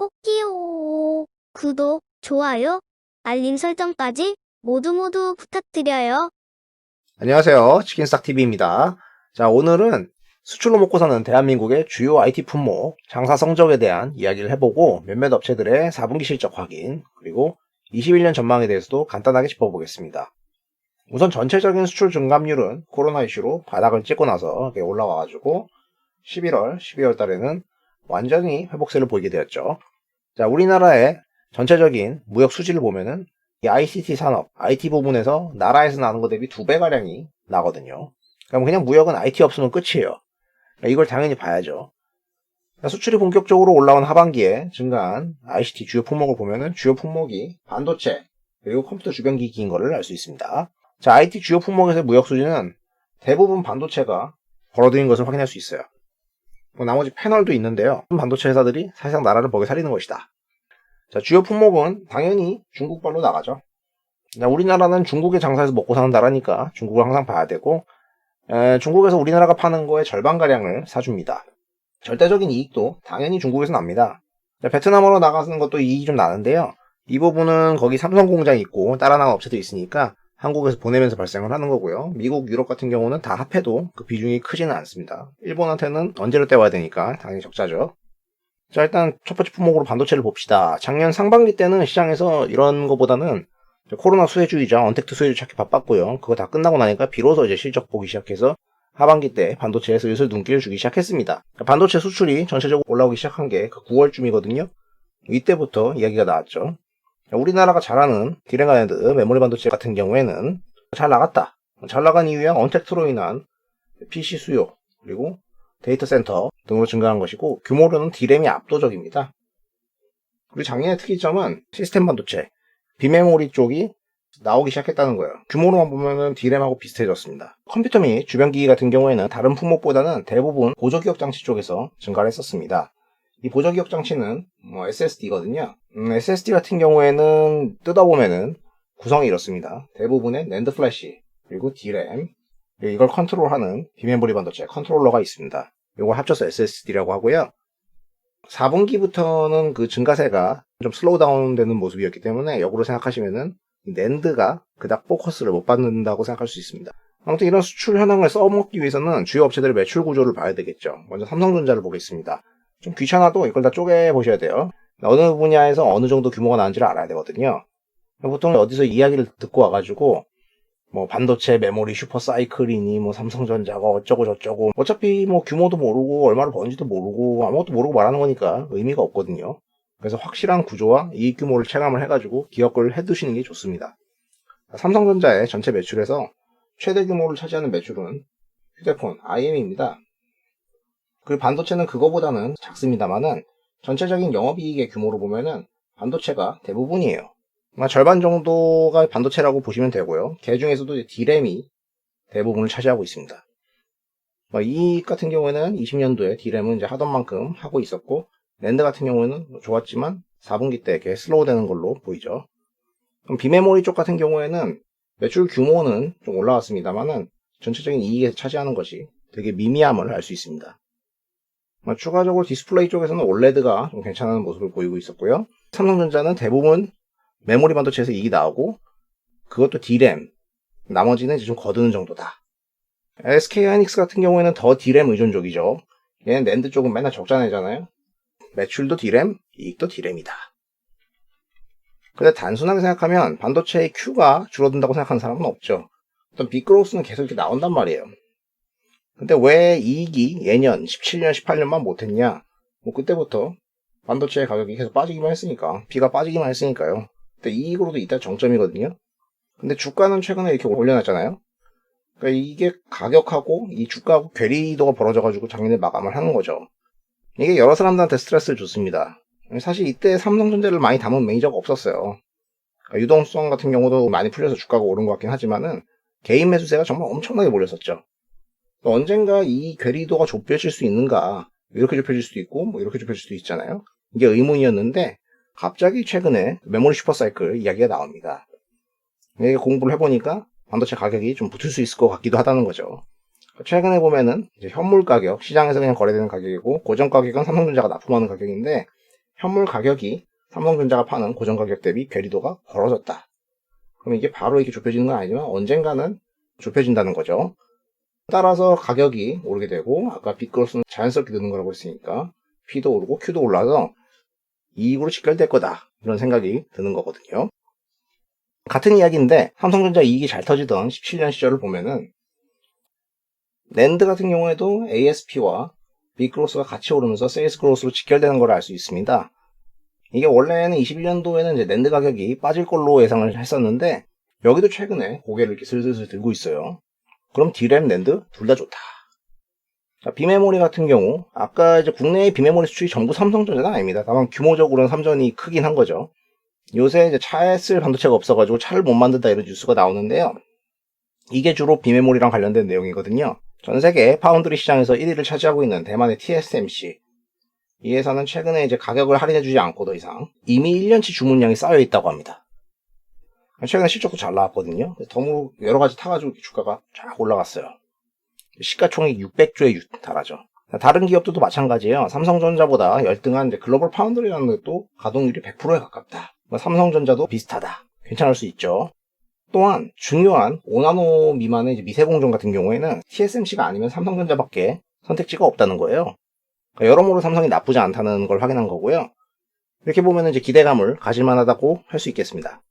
꼭지요. 구독, 좋아요, 알림 설정까지 모두 부탁드려요. 안녕하세요. 치킨스탁TV입니다. 자, 오늘은 수출로 먹고 사는 대한민국의 주요 IT 품목 장사 성적에 대한 이야기를 해보고 몇몇 업체들의 4분기 실적 확인, 그리고 21년 전망에 대해서도 간단하게 짚어보겠습니다. 우선 전체적인 수출 증감률은 코로나 이슈로 바닥을 찍고 나서 올라와가지고 11월, 12월 달에는 완전히 회복세를 보이게 되었죠. 자, 우리나라의 전체적인 무역 수지를 보면은 이 ICT 산업, IT 부분에서 나라에서 나는 것 대비 2배가량이 나거든요. 그럼 그냥 무역은 IT 없으면 끝이에요. 이걸 당연히 봐야죠. 수출이 본격적으로 올라온 하반기에 증가한 ICT 주요 품목을 보면은 주요 품목이 반도체, 그리고 컴퓨터 주변 기기인 것을 알 수 있습니다. 자, IT 주요 품목에서의 무역 수지는 대부분 반도체가 벌어들인 것을 확인할 수 있어요. 나머지 패널도 있는데요. 반도체 회사들이 사실상 나라를 먹여 살리는 것이다. 자, 주요 품목은 당연히 중국발로 나가죠. 우리나라는 중국의 장사에서 먹고 사는 나라니까 중국을 항상 봐야 되고, 중국에서 우리나라가 파는 거의 절반가량을 사줍니다. 절대적인 이익도 당연히 중국에서 납니다. 자, 베트남으로 나가는 것도 이익이 좀 나는데요. 이 부분은 거기 삼성 공장이 있고 따라 나간 업체도 있으니까 한국에서 보내면서 발생을 하는 거고요. 미국, 유럽 같은 경우는 다 합해도 그 비중이 크지는 않습니다. 일본한테는 언제로 떼와야 되니까 당연히 적자죠. 자, 일단 첫 번째 품목으로 반도체를 봅시다. 작년 상반기 때는 시장에서 이런 거보다는 코로나 수혜주의자, 언택트 수혜주 찾기 바빴고요. 그거 다 끝나고 나니까 비로소 이제 실적 보기 시작해서 하반기 때 반도체에서 슬슬 눈길을 주기 시작했습니다. 반도체 수출이 전체적으로 올라오기 시작한 게 그 9월쯤이거든요. 이때부터 이야기가 나왔죠. 우리나라가 잘하는 디램&드 메모리 반도체 같은 경우에는 잘 나갔다. 잘 나간 이유야 언택트로 인한 PC 수요, 그리고 데이터 센터 등으로 증가한 것이고, 규모로는 디램이 압도적입니다. 그리고 작년의 특이점은 시스템 반도체, 비메모리 쪽이 나오기 시작했다는 거예요. 규모로만 보면은 디램하고 비슷해졌습니다. 컴퓨터 및 주변 기기 같은 경우에는 다른 품목보다는 대부분 보조기억 장치 쪽에서 증가를 했었습니다. 이 보조기억 장치는 SSD거든요. SSD 같은 경우에는 뜯어보면은 구성이 이렇습니다. 대부분의 낸드 플래시, 그리고 디램, 이걸 컨트롤하는 비메모리 반도체 컨트롤러가 있습니다. 이걸 합쳐서 SSD라고 하고요. 4분기부터는 그 증가세가 좀 슬로우 다운 되는 모습이었기 때문에 역으로 생각하시면은 낸드가 그닥 포커스를 못 받는다고 생각할 수 있습니다. 아무튼 이런 수출 현황을 써먹기 위해서는 주요 업체들의 매출 구조를 봐야 되겠죠. 먼저 삼성전자를 보겠습니다. 좀 귀찮아도 이걸 다 쪼개 보셔야 돼요. 어느 분야에서 어느 정도 규모가 나는지를 알아야 되거든요. 보통 어디서 이야기를 듣고 와가지고 반도체 메모리 슈퍼사이클이니 삼성전자가 어쩌고 저쩌고, 어차피 규모도 모르고 얼마를 버는지도 모르고 아무것도 모르고 말하는 거니까 의미가 없거든요. 그래서 확실한 구조와 이익 규모를 체감을 해가지고 기억을 해두시는 게 좋습니다. 삼성전자의 전체 매출에서 최대 규모를 차지하는 매출은 휴대폰 IM입니다. 그리고 반도체는 그거보다는 작습니다만은 전체적인 영업이익의 규모로 보면은 반도체가 대부분이에요. 절반 정도가 반도체라고 보시면 되고요. 그 중에서도 디램이 대부분을 차지하고 있습니다. 이익 같은 경우에는 20년도에 디램은 이제 하던 만큼 하고 있었고, 낸드 같은 경우에는 좋았지만 4분기 때 이렇게 슬로우 되는 걸로 보이죠. 그럼 비메모리 쪽 같은 경우에는 매출 규모는 좀 올라왔습니다만은 전체적인 이익에서 차지하는 것이 되게 미미함을 알 수 있습니다. 추가적으로 디스플레이 쪽에서는 올레드가 좀 괜찮은 모습을 보이고 있었고요. 삼성전자는 대부분 메모리 반도체에서 이익이 나오고, 그것도 디램, 나머지는 이제 좀 거두는 정도다. SK하이닉스 같은 경우에는 더 디램 의존적이죠. 얘는 낸드 쪽은 맨날 적자 내잖아요. 매출도 디램, 이익도 디램이다. 근데 단순하게 생각하면 반도체의 Q가 줄어든다고 생각하는 사람은 없죠. 어떤 빅그로스는 계속 이렇게 나온단 말이에요. 근데 왜 이익이 예년 17년, 18년만 못했냐? 그때부터 반도체 가격이 계속 빠지기만 했으니까, B가 빠지기만 했으니까요. 근데 이익으로도 이따 정점이거든요. 근데 주가는 최근에 이렇게 올려놨잖아요. 그러니까 이게 가격하고 이 주가하고 괴리도가 벌어져가지고 작년에 마감을 하는 거죠. 이게 여러 사람들한테 스트레스를 줬습니다. 사실 이때 삼성전자를 많이 담은 매니저가 없었어요. 그러니까 유동성 같은 경우도 많이 풀려서 주가가 오른 것 같긴 하지만은 개인 매수세가 정말 엄청나게 몰렸었죠. 언젠가 이 괴리도가 좁혀질 수 있는가, 이렇게 좁혀질 수도 있고 이렇게 좁혀질 수도 있잖아요. 이게 의문이었는데 갑자기 최근에 메모리 슈퍼사이클 이야기가 나옵니다. 이게 공부를 해보니까 반도체 가격이 좀 붙을 수 있을 것 같기도 하다는 거죠. 최근에 보면은 이제 현물 가격, 시장에서 그냥 거래되는 가격이고, 고정 가격은 삼성전자가 납품하는 가격인데, 현물 가격이 삼성전자가 파는 고정 가격 대비 괴리도가 벌어졌다. 그럼 이게 바로 이렇게 좁혀지는 건 아니지만 언젠가는 좁혀진다는 거죠. 따라서 가격이 오르게 되고 아까 빅그로스는 자연스럽게 느는 거라고 했으니까 P도 오르고 Q도 올라서 이익으로 직결될 거다. 이런 생각이 드는 거거든요. 같은 이야기인데 삼성전자 이익이 잘 터지던 17년 시절을 보면은 낸드 같은 경우에도 ASP와 빅그로스가 같이 오르면서 세일스 그로스로 직결되는 걸 알 수 있습니다. 이게 원래는 21년도에는 이제 낸드 가격이 빠질 걸로 예상을 했었는데 여기도 최근에 고개를 이렇게 슬슬 들고 있어요. 그럼 D램, 낸드 둘 다 좋다. 자, 비메모리 같은 경우 아까 이제 국내의 비메모리 수출이 전부 삼성전자는 아닙니다. 다만 규모적으로는 삼전이 크긴 한 거죠. 요새 이제 차에 쓸 반도체가 없어가지고 차를 못 만든다 이런 뉴스가 나오는데요. 이게 주로 비메모리랑 관련된 내용이거든요. 전 세계 파운드리 시장에서 1위를 차지하고 있는 대만의 TSMC. 이 회사는 최근에 이제 가격을 할인해주지 않고 더 이상 이미 1년치 주문량이 쌓여 있다고 합니다. 최근에 실적도 잘 나왔거든요. 덤으로 여러 가지 타가지고 주가가 쫙 올라갔어요. 시가총액 600조에 달하죠. 다른 기업들도 마찬가지예요. 삼성전자보다 열등한 이제 글로벌 파운드리라는 것도 가동률이 100%에 가깝다. 삼성전자도 비슷하다. 괜찮을 수 있죠. 또한 중요한 5나노 미만의 이제 미세공정 같은 경우에는 TSMC가 아니면 삼성전자밖에 선택지가 없다는 거예요. 그러니까 여러모로 삼성이 나쁘지 않다는 걸 확인한 거고요. 이렇게 보면 이제 기대감을 가질만하다고 할 수 있겠습니다.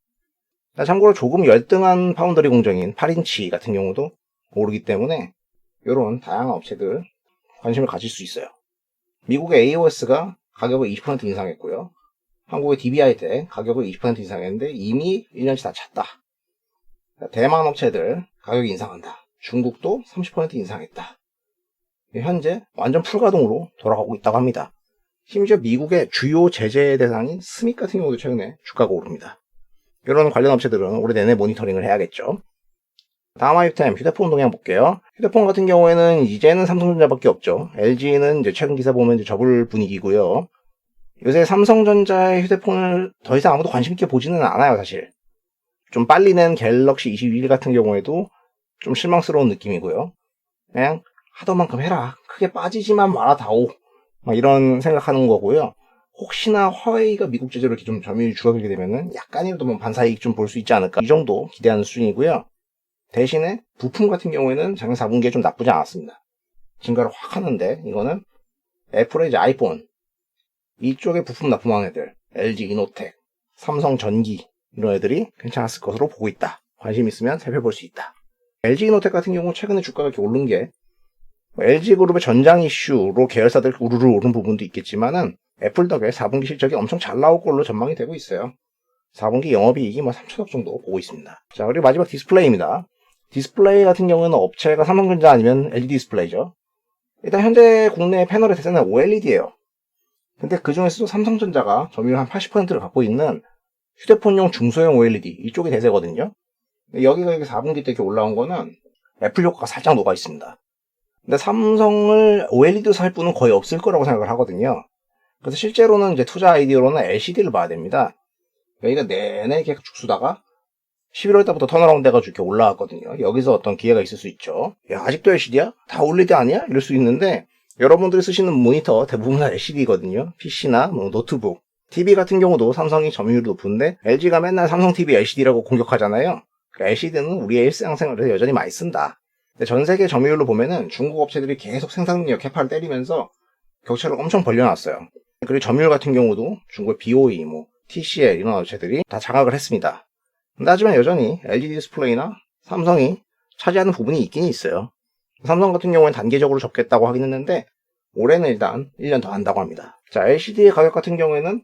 참고로 조금 열등한 파운더리 공정인 8인치 같은 경우도 오르기 때문에 이런 다양한 업체들 관심을 가질 수 있어요. 미국의 AOS가 가격을 20% 인상했고요. 한국의 DBIT 가격을 20% 인상했는데 이미 1년치 다 찼다. 대만 업체들 가격이 인상한다. 중국도 30% 인상했다. 현재 완전 풀가동으로 돌아가고 있다고 합니다. 심지어 미국의 주요 제재 대상인 스믹 같은 경우도 최근에 주가가 오릅니다. 이런 관련 업체들은 올해 내내 모니터링을 해야겠죠. 다음 아이템 휴대폰 동향 볼게요. 휴대폰 같은 경우에는 이제는 삼성전자밖에 없죠. LG는 이제 최근 기사 보면 이제 접을 분위기고요. 요새 삼성전자의 휴대폰을 더 이상 아무도 관심 있게 보지는 않아요, 사실. 좀 빨리 낸 갤럭시 21 같은 경우에도 좀 실망스러운 느낌이고요. 그냥 하던 만큼 해라. 크게 빠지지만 말아다오. 막 이런 생각하는 거고요. 혹시나 화웨이가 미국 제재로 이렇게 좀 점유율이 줄어들게 되면은 약간이라도 뭐 반사이익 좀 볼 수 있지 않을까. 이 정도 기대하는 수준이고요. 대신에 부품 같은 경우에는 작년 4분기에 좀 나쁘지 않았습니다. 증가를 확 하는데 이거는 애플의 이제 아이폰 이쪽에 부품 납품하는 애들 LG 이노텍, 삼성 전기 이런 애들이 괜찮았을 것으로 보고 있다. 관심 있으면 살펴볼 수 있다. LG 이노텍 같은 경우 최근에 주가가 이렇게 오른 게 LG그룹의 전장 이슈로 계열사들 우르르 오른 부분도 있겠지만은 애플 덕에 4분기 실적이 엄청 잘 나올 걸로 전망이 되고 있어요. 4분기 영업이익이 3천억 정도 보고 있습니다. 자, 그리고 마지막 디스플레이입니다. 디스플레이 같은 경우는 업체가 삼성전자 아니면 LG 디스플레이죠. 일단 현재 국내 패널의 대세는 OLED예요. 근데 그 중에서도 삼성전자가 점유율 한 80%를 갖고 있는 휴대폰용 중소형 OLED 이쪽이 대세거든요. 여기가 4분기 때 이렇게 올라온 거는 애플 효과가 살짝 녹아 있습니다. 근데 삼성을 OLED로 살 분은 거의 없을 거라고 생각을 하거든요. 그래서 실제로는 이제 투자 아이디어로는 LCD를 봐야 됩니다. 여기가 내내 이렇게 죽수다가 11월 달부터 턴어라운드 돼가지고 이렇게 올라왔거든요. 여기서 어떤 기회가 있을 수 있죠. 야, 아직도 LCD야? 다 OLED 아니야? 이럴 수 있는데 여러분들이 쓰시는 모니터 대부분 다 LCD거든요. PC나 노트북. TV 같은 경우도 삼성이 점유율이 높은데 LG가 맨날 삼성 TV LCD라고 공격하잖아요. LCD는 우리의 일상생활에서 여전히 많이 쓴다. 근데 전 세계 점유율로 보면은 중국 업체들이 계속 생산 능력 캐파를 때리면서 격차를 엄청 벌려놨어요. 그리고 점유율 같은 경우도 중국의 BOE, TCL 이런 업체들이 다 장악을 했습니다. 근데 하지만 여전히 LG 디스플레이나 삼성이 차지하는 부분이 있긴 있어요. 삼성 같은 경우는 단계적으로 접겠다고 하긴 했는데 올해는 일단 1년 더 한다고 합니다. 자, LCD의 가격 같은 경우에는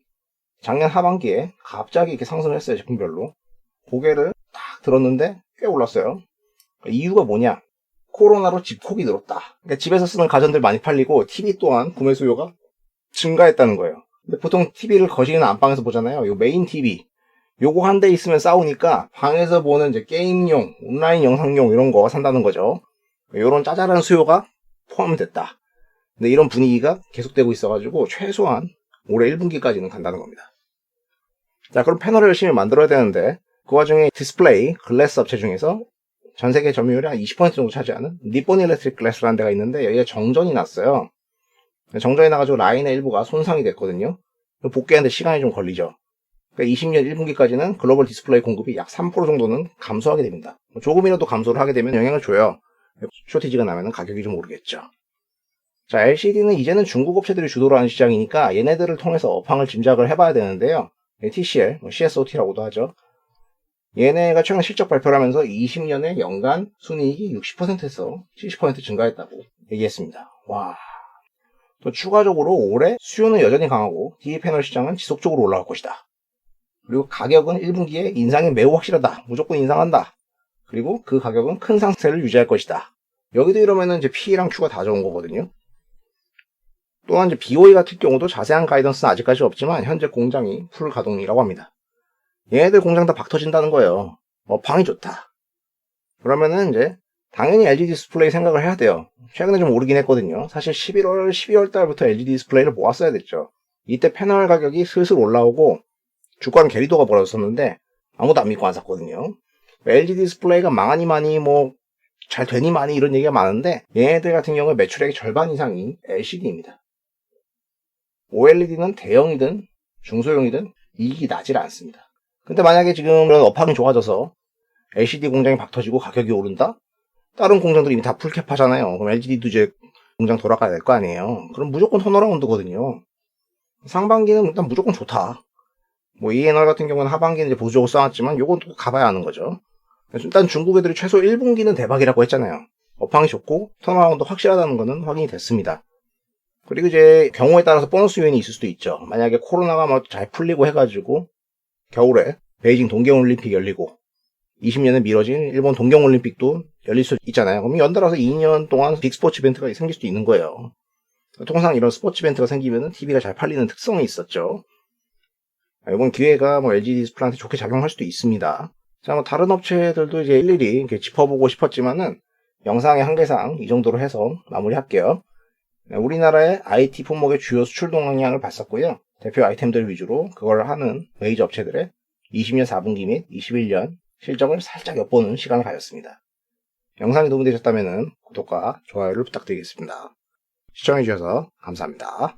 작년 하반기에 갑자기 이렇게 상승을 했어요. 제품별로. 고개를 딱 들었는데 꽤 올랐어요. 이유가 뭐냐? 코로나로 집콕이 늘었다. 그러니까 집에서 쓰는 가전들 많이 팔리고 TV 또한 구매 수요가 증가했다는 거예요. 근데 보통 TV를 거실이나 안방에서 보잖아요. 요 메인 TV. 요거 한 대 있으면 싸우니까 방에서 보는 이제 게임용, 온라인 영상용 이런 거 산다는 거죠. 요런 짜잘한 수요가 포함됐다. 근데 이런 분위기가 계속되고 있어가지고 최소한 올해 1분기까지는 간다는 겁니다. 자, 그럼 패널을 열심히 만들어야 되는데 그 와중에 디스플레이, 글래스 업체 중에서 전 세계 점유율이 한 20% 정도 차지하는 니폰 일렉트릭 글래스라는 데가 있는데 여기가 정전이 났어요. 정전이 나가지고 라인의 일부가 손상이 됐거든요. 복귀하는데 시간이 좀 걸리죠. 그러니까 20년 1분기까지는 글로벌 디스플레이 공급이 약 3% 정도는 감소하게 됩니다. 조금이라도 감소를 하게 되면 영향을 줘요. 쇼티지가 나면 가격이 좀 오르겠죠. 자, LCD는 이제는 중국 업체들이 주도를 하는 시장이니까 얘네들을 통해서 업황을 짐작을 해봐야 되는데요. TCL, CSOT라고도 하죠. 얘네가 최근 실적 발표를 하면서 20년에 연간 순이익이 60%에서 70% 증가했다고 얘기했습니다. 와. 또 추가적으로 올해 수요는 여전히 강하고 TV 패널 시장은 지속적으로 올라갈 것이다. 그리고 가격은 1분기에 인상이 매우 확실하다. 무조건 인상한다. 그리고 그 가격은 큰 상승세를 유지할 것이다. 여기도 이러면은 이제 P랑 Q가 다 좋은 거거든요. 또한 이제 BOE 같은 경우도 자세한 가이던스는 아직까지 없지만 현재 공장이 풀 가동이라고 합니다. 얘네들 공장 다 박 터진다는 거예요. 방이 좋다. 그러면은 이제 당연히 LG 디스플레이 생각을 해야 돼요. 최근에 좀 오르긴 했거든요. 사실 12월 달부터 LG 디스플레이를 모았어야 됐죠. 이때 패널 가격이 슬슬 올라오고 주가는 계리도가 벌어졌었는데 아무도 안 믿고 안 샀거든요. LG 디스플레이가 망하니 많이 잘 되니 많이 이런 얘기가 많은데 얘네들 같은 경우에 매출액의 절반 이상이 LCD입니다. OLED는 대형이든 중소형이든 이익이 나질 않습니다. 근데 만약에 지금 이런 업황이 좋아져서 LCD 공장이 박 터지고 가격이 오른다? 다른 공장들이 이미 다 풀캡하잖아요. 그럼 LGD도 이제 공장 돌아가야 될 거 아니에요. 그럼 무조건 턴어라운드거든요. 상반기는 일단 무조건 좋다. ENR 같은 경우는 하반기는 이제 보수적으로 쌓았지만 요건 또 가봐야 하는 거죠. 일단 중국 애들이 최소 1분기는 대박이라고 했잖아요. 업황이 좋고 턴어라운드 확실하다는 거는 확인이 됐습니다. 그리고 이제 경우에 따라서 보너스 요인이 있을 수도 있죠. 만약에 코로나가 잘 풀리고 해가지고 겨울에 베이징 동계올림픽 열리고 20년에 미뤄진 일본 동경올림픽도 열릴 수 있잖아요. 그럼 연달아서 2년 동안 빅스포츠 이벤트가 생길 수도 있는 거예요. 통상 이런 스포츠 이벤트가 생기면 TV가 잘 팔리는 특성이 있었죠. 이번 기회가 LG 디스플레이한테 좋게 작용할 수도 있습니다. 자, 다른 업체들도 이제 일일이 이렇게 짚어보고 싶었지만은 영상의 한계상 이 정도로 해서 마무리할게요. 우리나라의 IT 품목의 주요 수출 동향을 봤었고요. 대표 아이템들 위주로 그걸 하는 메이저 업체들의 20년 4분기 및 21년 실적을 살짝 엿보는 시간을 가졌습니다. 영상이 도움이 되셨다면 구독과 좋아요를 부탁드리겠습니다. 시청해주셔서 감사합니다.